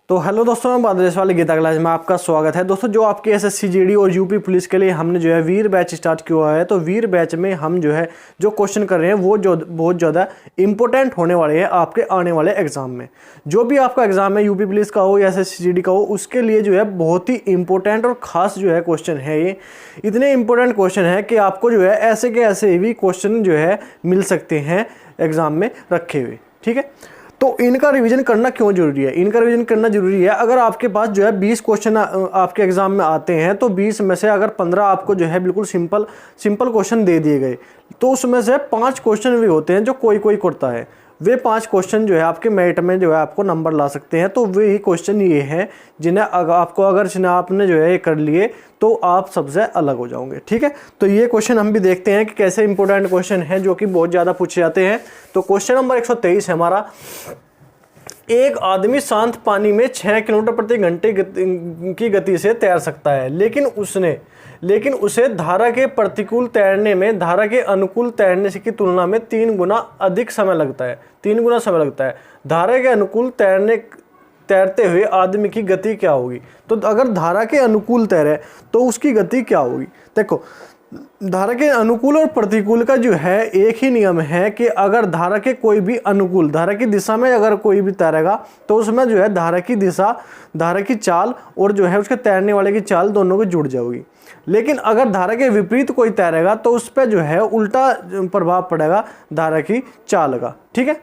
तो हेलो दोस्तों, मैं बादल वाले गीता क्लास में आपका स्वागत है। दोस्तों, जो आपके एसएससी जीडी और यूपी पुलिस के लिए हमने जो है वीर बैच स्टार्ट किया है, तो वीर बैच में हम जो है जो क्वेश्चन कर रहे हैं वो जो बहुत ज़्यादा इंपॉर्टेंट होने वाले हैं आपके आने वाले एग्जाम में। जो भी आपका एग्जाम है, यूपी पुलिस का हो या एसएससी जीडी का हो, उसके लिए जो है बहुत ही इंपॉर्टेंट और ख़ास जो है क्वेश्चन है। ये इतने इंपॉर्टेंट क्वेश्चन है कि आपको जो है ऐसे के ऐसे भी क्वेश्चन जो है मिल सकते हैं एग्जाम में रखे हुए। ठीक है, तो इनका रिवीजन करना क्यों जरूरी है? इनका रिवीजन करना जरूरी है। अगर आपके पास जो है 20 क्वेश्चन आपके एग्जाम में आते हैं, तो 20 में से अगर 15 आपको जो है बिल्कुल सिंपल क्वेश्चन दे दिए गए, तो उसमें से 5 क्वेश्चन भी होते हैं जो कोई करता है। वे 5 क्वेश्चन जो है आपके मेरिट में जो है आपको नंबर ला सकते हैं। तो वही क्वेश्चन ये हैं जिन्हें आपने जो है ये कर लिए तो आप सबसे अलग हो जाओगे। ठीक है, तो ये क्वेश्चन हम भी देखते हैं कि कैसे इंपॉर्टेंट क्वेश्चन है जो कि बहुत ज़्यादा पूछे जाते हैं। तो क्वेश्चन नंबर 123 है हमारा। एक आदमी शांत पानी में 6 किलोमीटर प्रति घंटे की गति से तैर सकता है, लेकिन उसे धारा के प्रतिकूल तैरने में धारा के अनुकूल तैरने की तुलना में 3 गुना अधिक समय लगता है। 3 गुना समय लगता है। धारा के अनुकूल तैरते हुए आदमी की गति क्या होगी? तो अगर धारा के अनुकूल तैरे तो उसकी गति क्या होगी? देखो, धारा के अनुकूल और प्रतिकूल का जो है एक ही नियम है कि अगर धारा के कोई भी अनुकूल धारा की दिशा में अगर कोई भी तैरेगा तो उसमें जो है धारा की दिशा, धारा की चाल और जो है उसके तैरने वाले की चाल दोनों की जुड़ जाएगी। लेकिन अगर धारा के विपरीत कोई तैरेगा तो उस पर जो है उल्टा प्रभाव पड़ेगा धारा की चाल का। ठीक है,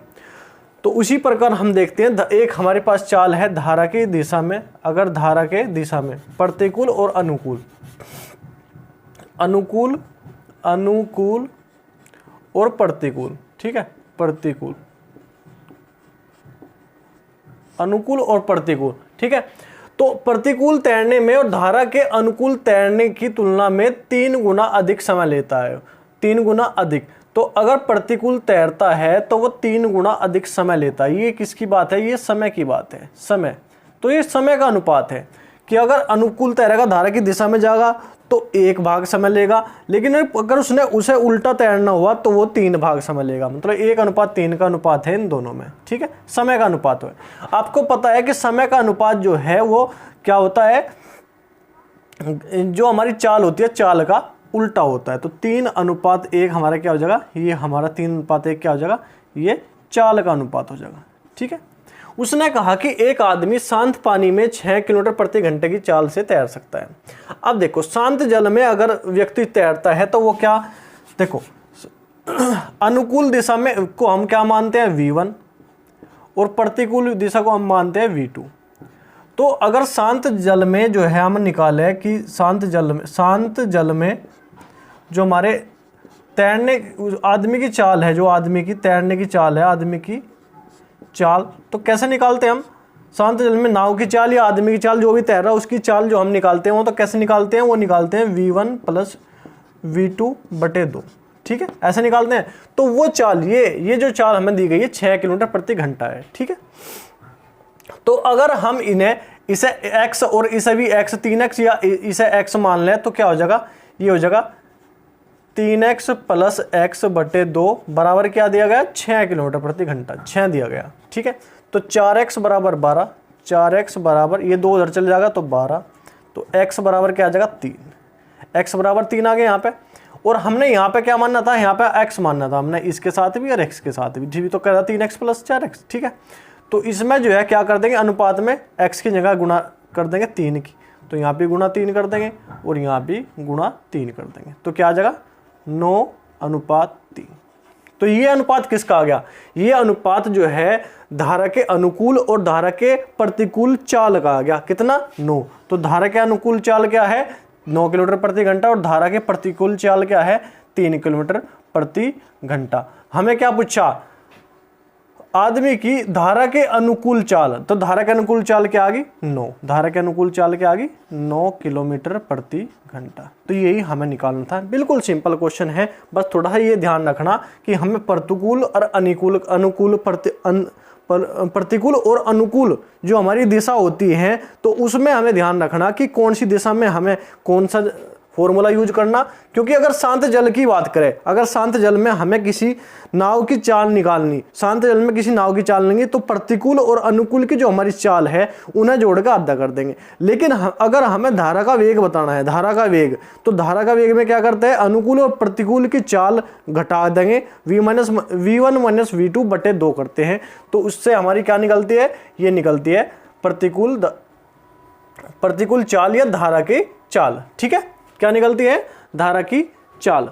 तो उसी प्रकार हम देखते हैं। एक हमारे पास चाल है धारा की दिशा में, अगर धारा के दिशा में प्रतिकूल और अनुकूल और प्रतिकूल। ठीक है, प्रतिकूल, अनुकूल और प्रतिकूल। ठीक है, तो प्रतिकूल तैरने में और धारा के अनुकूल तैरने की तुलना में 3 गुना अधिक समय लेता है। 3 गुना अधिक। तो अगर प्रतिकूल तैरता है तो वो 3 गुना अधिक समय लेता है। ये किसकी बात है? ये समय की बात है। समय, तो ये समय का अनुपात है कि अगर अनुकूल तैरेगा, धारा की दिशा में जाएगा तो 1 भाग समय लेगा, लेकिन अगर उसे उल्टा तैरना हुआ तो वो 3 भाग समय लेगा। मतलब 1:3 का अनुपात है इन दोनों में। ठीक है, समय का अनुपात है। आपको पता है कि समय का अनुपात जो है वो क्या होता है? जो हमारी चाल होती है, चाल का उल्टा होता है। तो 3:1 हमारा क्या हो जाएगा? ये हमारा 3:1 क्या हो जाएगा? ये चाल का अनुपात हो जाएगा। ठीक है, उसने कहा कि एक आदमी शांत पानी में 6 किलोमीटर प्रति घंटे की चाल से तैर सकता है। अब देखो, शांत जल में अगर व्यक्ति तैरता है तो वो क्या, देखो अनुकूल दिशा में को हम क्या मानते हैं? V1, और प्रतिकूल दिशा को हम मानते हैं V2। तो अगर शांत जल में जो है हम निकाले कि शांत जल में जो हमारे तैरने आदमी की चाल है, जो आदमी की तैरने की चाल है, आदमी की चाल, तो कैसे निकालते हैं हम? शांत जल में नाव की चाल या आदमी की चाल, जो भी तैर रहा है उसकी चाल जो हम निकालते हैं वो तो कैसे निकालते हैं? वो निकालते हैं V1 + V2/2। ठीक है, ऐसे निकालते हैं। तो वो चाल, ये जो चाल हमें दी गई है 6 किलोमीटर प्रति घंटा है। ठीक है, तो अगर हम इसे x और इसे भी x, 3x या इसे x मान लें तो क्या हो जाएगा? ये हो जाएगा 3x + x/2 बराबर क्या दिया गया? 6 किलोमीटर प्रति घंटा, 6 दिया गया। ठीक है, तो 4x बराबर 12, 4x बराबर ये 2 उधर चले जाएगा तो 12, तो x बराबर क्या आ जाएगा? 3। x बराबर 3 आ गया यहाँ पे। और हमने यहाँ पे क्या मानना था? यहाँ पे x मानना था हमने, इसके साथ भी और x के साथ भी। जी, तो कह रहा 3x + 4x। ठीक है, तो इसमें जो है क्या कर देंगे? अनुपात में x की जगह गुणा कर देंगे 3 की, तो यहाँ पे गुणा 3 कर देंगे और यहाँ भी गुणा 3 कर देंगे। तो क्या आ जाएगा? 9:3। तो ये अनुपात किसका आ गया? ये अनुपात जो है धारा के अनुकूल और धारा के प्रतिकूल चाल का आ गया। कितना? 9। तो धारा के अनुकूल चाल क्या है? 9 किलोमीटर प्रति घंटा, और धारा के प्रतिकूल चाल क्या है? 3 किलोमीटर प्रति घंटा। हमें क्या पूछा? आदमी की धारा के अनुकूल चाल, तो धारा के अनुकूल चाल क्या आ गई? 9। धारा के अनुकूल चाल क्या आ गई? 9 किलोमीटर प्रति घंटा। तो यही हमें निकालना था। बिल्कुल सिंपल क्वेश्चन है, बस थोड़ा सा ये ध्यान रखना कि हमें प्रतिकूल और प्रतिकूल और अनुकूल जो हमारी दिशा होती है तो उसमें हमें ध्यान रखना कि कौन सी दिशा में हमें कौन सा फॉर्मूला यूज करना, क्योंकि अगर शांत जल की बात करें, अगर शांत जल में हमें किसी नाव की चाल निकालनी, शांत जल में किसी नाव की चाल लेंगे तो प्रतिकूल और अनुकूल की जो हमारी चाल है उन्हें जोड़कर आधा कर देंगे। लेकिन अगर हमें धारा का वेग बताना है, धारा का वेग, तो धारा का वेग में क्या करते हैं, अनुकूल और प्रतिकूल की चाल घटा देंगे, v1 माइनस v2 बटे 2 करते हैं, तो उससे हमारी क्या निकलती है, ये निकलती है प्रतिकूल चाल या धारा की चाल। ठीक है, क्या निकलती है, धारा की चाल।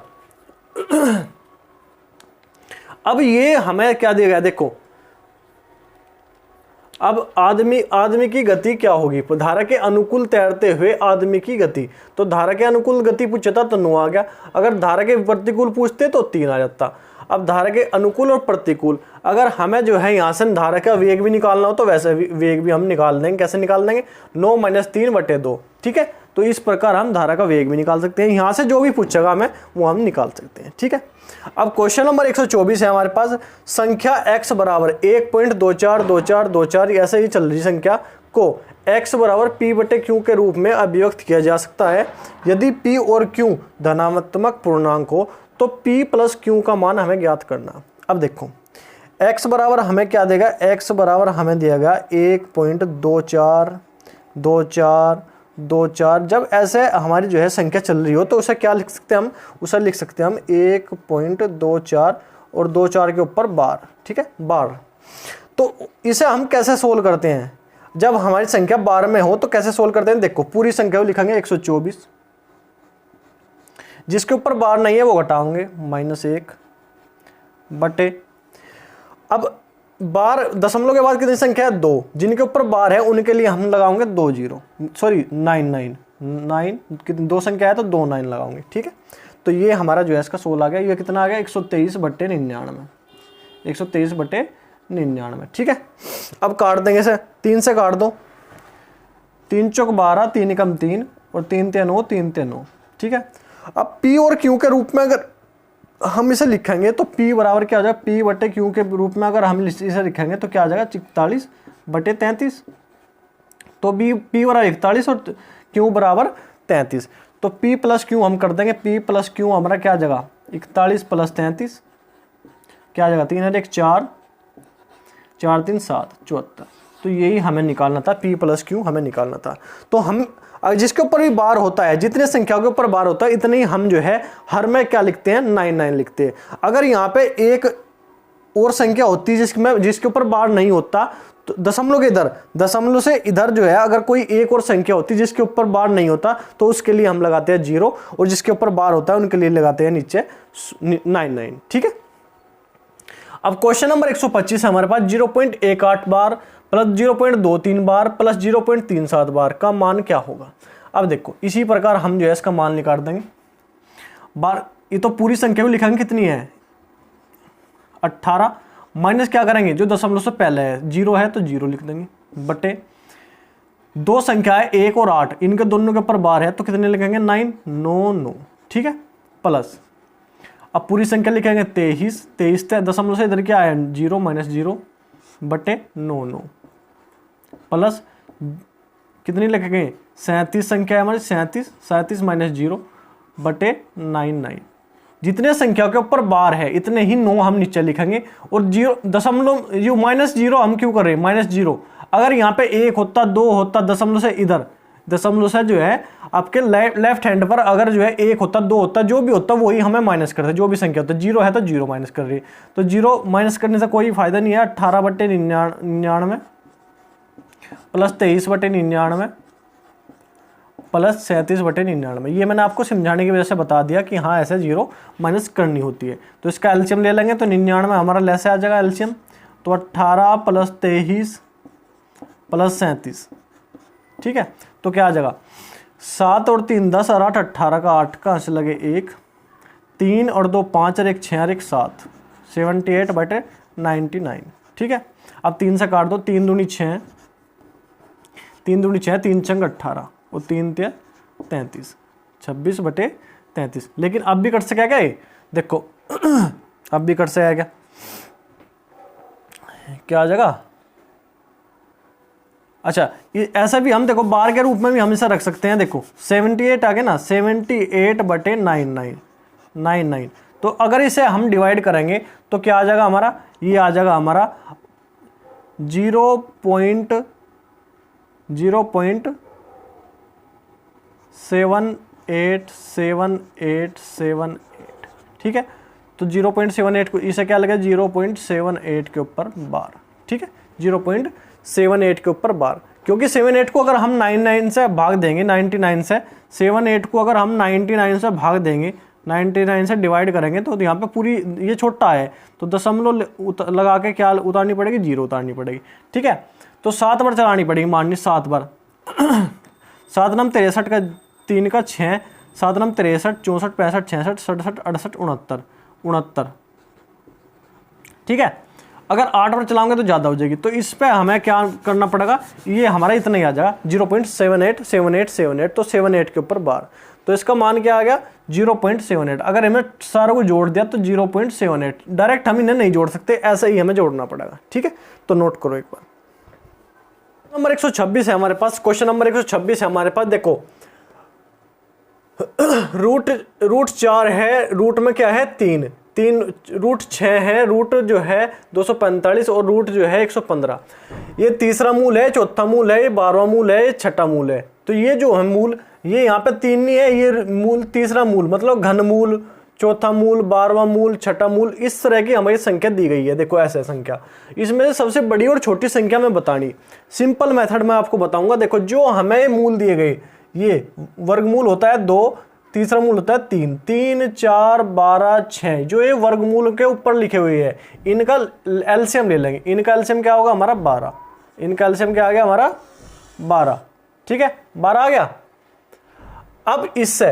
अब ये हमें क्या दिया गया, देखो अब आदमी की गति क्या होगी, धारा के अनुकूल तैरते हुए आदमी की गति, तो धारा के अनुकूल गति पूछता तो 9 आ गया, अगर धारा के प्रतिकूल पूछते तो 3 आ जाता। अब धारा के अनुकूल और प्रतिकूल, अगर हमें जो है यहाँ से धारा का वेग भी निकालना हो तो वैसे वेग भी हम निकाल देंगे, कैसे निकाल देंगे, 9 माइनस 3 बटे 2। ठीक है, तो इस प्रकार हम धारा का वेग भी निकाल सकते हैं, यहाँ से जो भी पूछेगा हमें वो हम निकाल सकते हैं। ठीक है, अब क्वेश्चन नंबर 124 है हमारे पास, संख्या x बराबर 1.242424 ऐसे ही चल रही संख्या को x बराबर p बटे q के रूप में अभिव्यक्त किया जा सकता है। यदि p और q धनात्मक पूर्णांक हो तो p प्लस q का मान हमें ज्ञात करना। अब देखो x बराबर हमें क्या देगा, x बराबर हमें दिया गया 1.242424। जब ऐसे हमारी जो है संख्या चल रही हो तो उसे क्या लिख सकते हैं हम, उसे लिख सकते हैं हम 1.24 और 24 के ऊपर बार। ठीक है, बार। तो इसे हम कैसे सोल्व करते हैं, जब हमारी संख्या 12 में हो तो कैसे सोल्व करते हैं, देखो पूरी संख्या को लिखेंगे 124, जिसके ऊपर बार नहीं है वो घटाओगे -1 बटे, अब बार दशमलव के बाद कितनी संख्या है, 2, जिनके ऊपर बार है उनके लिए हम लगाओगे 2 0, सॉरी 9 कितनी 2 संख्या है तो 2 9 लगाओगे। ठीक है, तो ये हमारा जो है इसका 16 आ गया, ये कितना आ गया 123 बटे 99, 123 बटे 99। ठीक है, अब काट देंगे इसे, 3 से काट दो, 3 चौक 12, 3 एकम 3 और 3 3 9, 3 3 9। ठीक है, अब p और q के रूप में अगर हम इसे लिखेंगे तो p बराबर क्या हो जाएगा, p बटे q के रूप में अगर हम इसे लिखेंगे तो क्या आ जाएगा 41 बटे 33, तो p बराबर 41 और q बराबर 33, तो p प्लस q हम कर देंगे, p प्लस q हमारा क्या आ जाएगा 41 प्लस 33 क्या आ जाएगा 3 और 1 4, 4 3 7 74। तो यही हमें निकालना था, p प्लस q हमें निकालना था। तो हम जिसके ऊपर भी बार होता है, जितने संख्याओं के ऊपर बार होता है इतने ही हम जो है हर में क्या लिखते हैं 9 लिखते हैं। अगर यहाँ पे एक और संख्या होती है जिसके ऊपर बार नहीं होता, तो दशमलव के इधर, दशमलव से इधर जो है अगर कोई एक और संख्या होती है जिसके ऊपर बार नहीं होता तो उसके लिए हम लगाते हैं 0, और जिसके ऊपर बार होता है उनके लिए लगाते हैं नीचे 9। ठीक है, अब क्वेश्चन नंबर 125 है हमारे पास, 0.18 बार प्लस 0.23 बार प्लस 0.37 बार का मान क्या होगा। अब देखो इसी प्रकार हम जो है इसका मान निकाल देंगे। बार ये तो पूरी संख्या भी लिखेंगे, कितनी है 18, माइनस क्या करेंगे जो दशमलव से पहले है, 0 है तो 0 लिख देंगे, बटे 2 संख्या है 1 और 8, इनके दोनों के ऊपर बार है तो कितने लिखेंगे 9 9 9। ठीक है, प्लस अब पूरी संख्या लिखेंगे 23 दशमलव से इधर क्या है 0 माइनस 0 बटे 9 9, प्लस कितनी लिखेंगे 37 संख्या है हमारी 37 माइनस 0 बटे 9 9। जितने संख्या के ऊपर बार है इतने ही 9 हम नीचे लिखेंगे, और 0 दशमलव जो -0 हम क्यों कर रहे हैं -0, अगर यहाँ पे 1 होता 2 होता दशमलव से इधर, दशमलव से जो है आपके लेफ्ट हैंड पर अगर जो है 1 होता 2 होता जो भी होता वही हमें माइनस करते, जो भी संख्या होता 0 है तो 0 माइनस कर रही है, तो 0 माइनस करने से कोई फायदा नहीं है। 18 बटे 99 प्लस 23 बटे 99 प्लस 37 बटे 99, ये मैंने आपको समझाने की वजह से बता दिया कि हाँ ऐसे 0 माइनस करनी होती है। तो इसका एलसीएम ले लेंगे तो 99 हमारा लेसे आ जाएगा एलसीएम, तो 18 प्लस 23 प्लस 37। ठीक है, तो क्या आ जाएगा 7 और 3 10 और 8 18 का 8 कहाँ से लगे 1, 3 और 2 5 और 1 6 और 1 7, 78 बटे 99। ठीक है, अब 3 से काट दो, 3 दूनी 6, 3 दूनी 6, 3 छंग 18 और 3 3 33, 26 बटे 33। लेकिन अब भी कट से क्या गए, देखो अब भी कट से आएगा क्या आ जाएगा अच्छा ऐसा भी हम देखो बार के रूप में भी हमेशा रख सकते हैं। देखो 78 आ गया ना, 78/99, तो अगर इसे हम डिवाइड करेंगे तो क्या आ जाएगा हमारा, ये आ जाएगा हमारा 0.787878, ठीक है। तो 0.78 को इसे क्या लगे 0.78 के ऊपर बार, ठीक है, 0.78 के ऊपर बार, क्योंकि 78 को अगर हम 99 से भाग देंगे, 99 से 78 को अगर हम 99 से भाग देंगे, 99 से डिवाइड करेंगे तो यहाँ पे पूरी ये छोटा है तो दशमलव लगा के क्या उतारनी पड़ेगी, 0 उतारनी पड़ेगी, ठीक है। तो 7 बार चलानी पड़ेगी, मानिए 7 बार 7 नम 63 का 3 का 6, 7 नम 63, 64, 65, 66, 67, 68, 69, ठीक है। अगर 8 बार चलाओगे तो ज़्यादा हो जाएगी, तो इस पे हमें क्या करना पड़ेगा, ये हमारा इतना ही आ जाएगा 0.787878, तो 78 के ऊपर बार, तो इसका मान क्या आ गया 0.78। अगर हमें सारों को जोड़ दिया तो 0.78, डायरेक्ट हम इन्हें नहीं जोड़ सकते, ऐसा ही हमें जोड़ना पड़ेगा, ठीक है। तो नोट करो एक बार। नंबर 126 है हमारे पास, क्वेश्चन नंबर 126 है हमारे पास। देखो रूट 4 है, रूट में क्या है 3, रूट 6 है, रूट जो है 245 और रूट जो है 115। ये तीसरा मूल है, चौथा मूल है, ये 12वां मूल है, ये छठा मूल है। तो ये जो है मूल, ये यहाँ पे 3 नहीं है, ये मूल तीसरा मूल मतलब घन मूल, चौथा मूल, 12वां मूल, छठा मूल, इस तरह की हमारी संख्या दी गई है। देखो ऐसे संख्या, इसमें से सबसे बड़ी और छोटी संख्या में बतानी, सिंपल मेथड में आपको बताऊंगा। देखो जो हमें मूल दिए गए, ये वर्गमूल होता है 2, तीसरा मूल होता है 3, 3, 4, 12, 6, जो ये वर्गमूल के ऊपर लिखे हुए हैं, इनका एलसीएम ले लेंगे। इनका एलसीएम क्या होगा हमारा 12, इनका एलसीएम क्या आ गया हमारा 12, ठीक है, 12 आ गया। अब इससे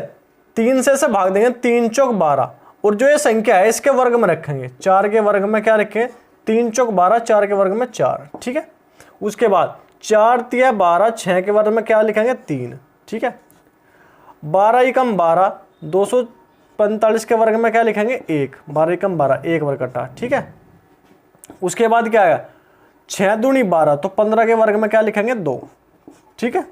3 से भाग देंगे, 3 चौक 12, और जो ये संख्या है इसके वर्ग में रखेंगे, 4 के वर्ग में क्या रखें 3 चौक 12, 4 के वर्ग में 4, ठीक है। उसके बाद 4 तिया 12, 6 के वर्ग में क्या लिखेंगे 3, ठीक है। 12 एकम 12, 245 के वर्ग में क्या लिखेंगे 1, 12 एकम 12, 1 वर्ग कटा, ठीक है। उसके बाद क्या आया 6 दूनी 12, तो 15 के वर्ग में क्या लिखेंगे 2, ठीक है।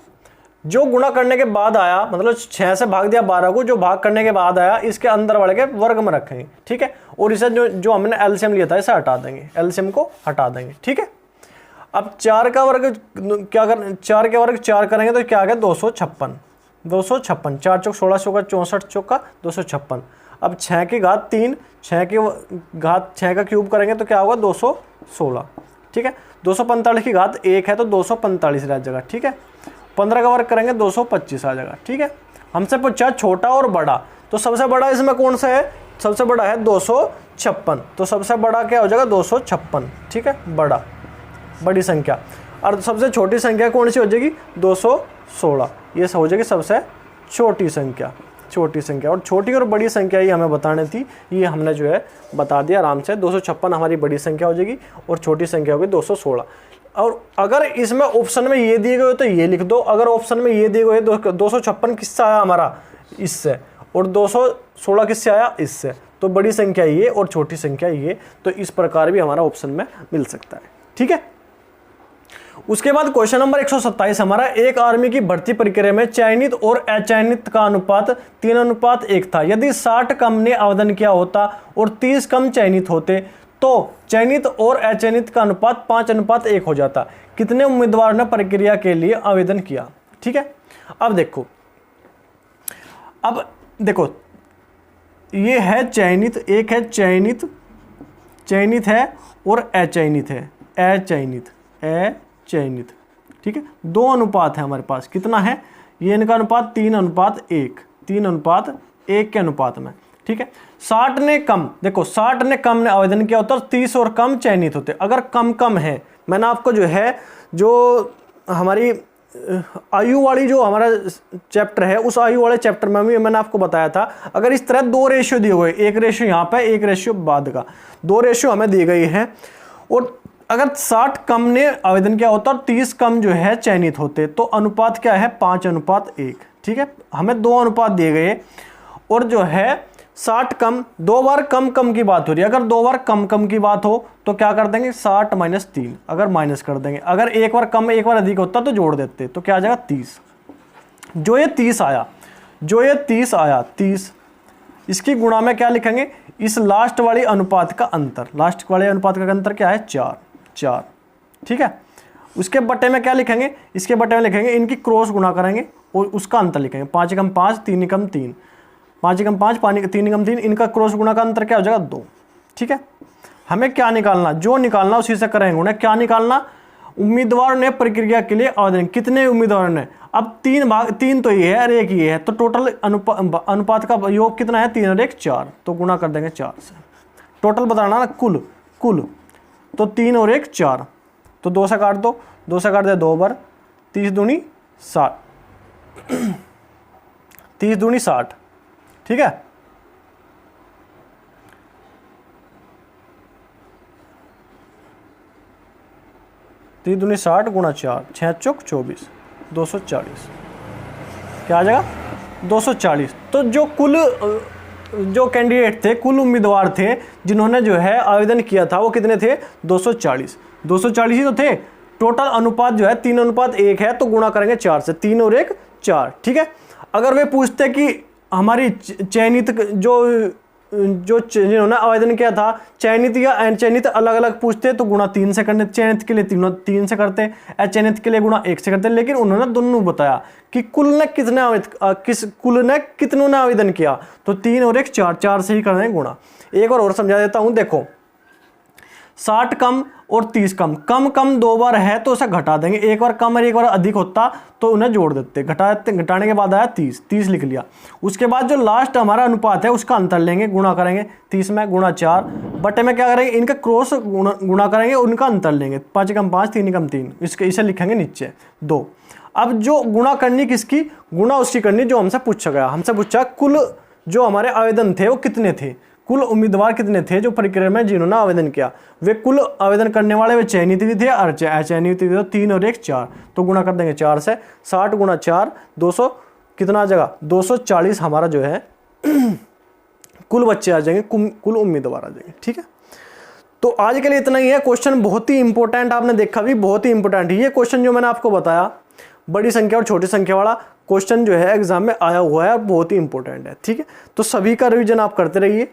जो गुणा करने के बाद आया, मतलब 6 से भाग दिया 12 को, जो भाग करने के बाद आया इसके अंदर वाले के वर्ग में रखेंगे, ठीक है। और इसे जो हमने एलसीएम लिया था इसे हटा देंगे, एलसीएम को हटा देंगे, ठीक है। अब 4 का वर्ग क्या कर, 4 के वर्ग 4 करेंगे तो क्या आ गया 256, 256, 4 चौक 16, 64 चौका 256। अब 6 की घात 3, 6 की घात 6 का क्यूब करेंगे तो क्या होगा 216, ठीक है। 245 की घात 1 है तो 245 रह जाएगा, ठीक है। 15 का वर्ग करेंगे 225 आ जाएगा, ठीक है। हमसे पूछा छोटा और बड़ा, तो सबसे बड़ा इसमें कौन सा है, सबसे बड़ा है 256, तो सबसे बड़ा क्या हो जाएगा 256, ठीक है, बड़ा बड़ी संख्या। और सबसे छोटी संख्या कौन सी हो जाएगी 216, ये हो जाएगी सबसे छोटी संख्या, छोटी संख्या। और छोटी और बड़ी संख्या ही हमें बतानी थी, ये हमने जो है बता दिया आराम से। 256 हमारी बड़ी संख्या हो जाएगी और छोटी संख्या होगी 216। और अगर इसमें ऑप्शन में ये दिए गए तो ये लिख दो, अगर ऑप्शन में ये दिए गए 256 किससे आया हमारा इससे, और 216 किससे आया इससे, तो बड़ी संख्या ये और छोटी संख्या ये, तो इस प्रकार भी हमारा ऑप्शन में मिल सकता है, ठीक है। उसके बाद क्वेश्चन नंबर 127 हमारा, एक आर्मी की भर्ती प्रक्रिया में चयनित और अचयनित का अनुपात 3:1 था। यदि 60 कम ने आवेदन किया होता और 30 कम चयनित होते तो चयनित और अचयनित का अनुपात 5:1 हो जाता। कितने उम्मीदवार ने प्रक्रिया के लिए आवेदन किया, ठीक है। अब देखो ये है चयनित, एक है चयनित, चयनित है और अचयनित है, अचयनित, ठीक है। 2 अनुपात है हमारे पास, कितना है ये इनका अनुपात 3:1, 3:1 के अनुपात में, ठीक है। 60 ने कम, देखो 60 ने कम ने आवेदन किया होता और 30 और कम चयनित होते। अगर कम है, मैंने आपको जो है जो हमारी आयु वाली जो हमारा चैप्टर है, उस आयु वाले चैप्टर में भी मैंने आपको बताया था, अगर इस तरह 2 रेशियो दिए हुए, एक रेशियो यहाँ पे, एक रेशियो बाद का, 2 रेशियो हमें दी गई है, और अगर 60 कम ने आवेदन किया होता और 30 कम जो है चयनित होते, तो अनुपात क्या है 5:1, ठीक है। हमें 2 अनुपात दिए गए और जो है 60 कम, 2 बार कम कम की बात हो रही है। अगर 2 बार कम कम की बात हो तो क्या कर देंगे 60 माइनस 3, अगर माइनस कर देंगे। अगर एक बार कम एक बार अधिक होता तो जोड़ देते, तो क्या आ जाएगा 30। जो ये 30 आया, 30, इसकी गुणा में क्या लिखेंगे, इस लास्ट वाली अनुपात का अंतर। लास्ट वाले अनुपात का अंतर क्या है 4, ठीक है। उसके बटे में क्या लिखेंगे, इसके बटे में लिखेंगे इनकी क्रॉस गुणा करेंगे और उसका अंतर लिखेंगे। 5 एकम 5, 3 एकम 3, 5 एकम 5, 3 एकम 3, इनका क्रॉस गुणा का अंतर क्या हो जाएगा 2, ठीक है। हमें क्या निकालना, जो निकालना उसी से करेंगे गुणा। क्या निकालना, उम्मीदवार ने प्रक्रिया के लिए आवेदन, कितने उम्मीदवार ने। अब 3 तो ये है और 1 ये है, तो टोटल अनुपात का योग कितना है 3 और 1 4, तो गुणा कर देंगे 4 से। टोटल बताना ना, कुल तो 3 और 1 4, तो 2 से काट दो, 2 से काट दे 2 बार, 30 दूनी 60, 30 दूनी 60, ठीक है। तीस दूनी 60 गुणा 4, 6 चौक 24, 240, क्या आ जाएगा 240। तो जो कैंडिडेट थे, कुल उम्मीदवार थे जिन्होंने जो है आवेदन किया था, वो कितने थे 240 ही तो थे। टोटल अनुपात जो है 3:1 है, तो गुणा करेंगे 4 से, 3 और 1 4, ठीक है। अगर वे पूछते कि हमारी चयनित जिन्होंने आवेदन किया था, चयनित या अचयनित अलग अलग पूछते तो गुणा 3 से करने, चयनित के लिए 3 से करते, अचयनित के लिए गुणा 1 से करते। लेकिन उन्होंने दोनों बताया कि कुल ने कितनों ने आवेदन किया, तो 3 और 1 4 से ही कर रहे हैं गुणा। एक बार और समझा देता हूं, देखो 60 कम और 30 कम 2 बार है तो उसे घटा देंगे। एक बार कम और एक बार अधिक होता तो उन्हें जोड़ देते, घटाने के बाद आया 30 लिख लिया। उसके बाद जो लास्ट हमारा अनुपात है उसका अंतर लेंगे, गुणा करेंगे 30 में गुणा 4, बटे में क्या करेंगे इनका क्रॉस गुणा करेंगे, उनका अंतर लेंगे। 5 एकम 5, 3 एकम 3, इसे लिखेंगे नीचे 2। अब जो गुणा करनी किसकी, गुणा उसकी करनी जो हमसे पूछा गया। हमसे पूछा कुल जो हमारे आवेदन थे वो कितने थे, कुल उम्मीदवार कितने थे जो प्रक्रिया में जिन्होंने आवेदन किया। वे कुल आवेदन करने वाले वे चयनित भी थे और अचयनित भी थे, 3 और 1 4, तो गुणा कर देंगे 4 से। 60 गुणा 4 200, कितना आ जाएगा 240 हमारा जो है कुल बच्चे आ जाएंगे, कुल उम्मीदवार आ जाएंगे, ठीक है। तो आज के लिए इतना ही है। क्वेश्चन बहुत ही इंपॉर्टेंट, आपने देखा भी बहुत ही इंपॉर्टेंट। ये क्वेश्चन जो मैंने आपको बताया, बड़ी संख्या और छोटी संख्या वाला क्वेश्चन जो है एग्जाम में आया हुआ है और बहुत ही इंपॉर्टेंट है, ठीक है। तो सभी का रिवीजन आप करते रहिए।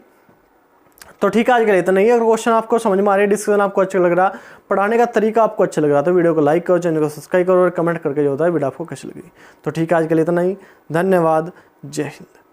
तो ठीक है, आज के लिए इतना ही। अगर क्वेश्चन आपको समझ में आ रही है, डिस्कशन आपको अच्छा लग रहा, पढ़ाने का तरीका आपको अच्छा लग रहा, तो वीडियो को लाइक करो, चैनल को सब्सक्राइब करो और कमेंट करके जो होता है वीडियो आपको कैसी लगी। तो ठीक है, आज के लिए इतना ही। धन्यवाद, जय हिंद।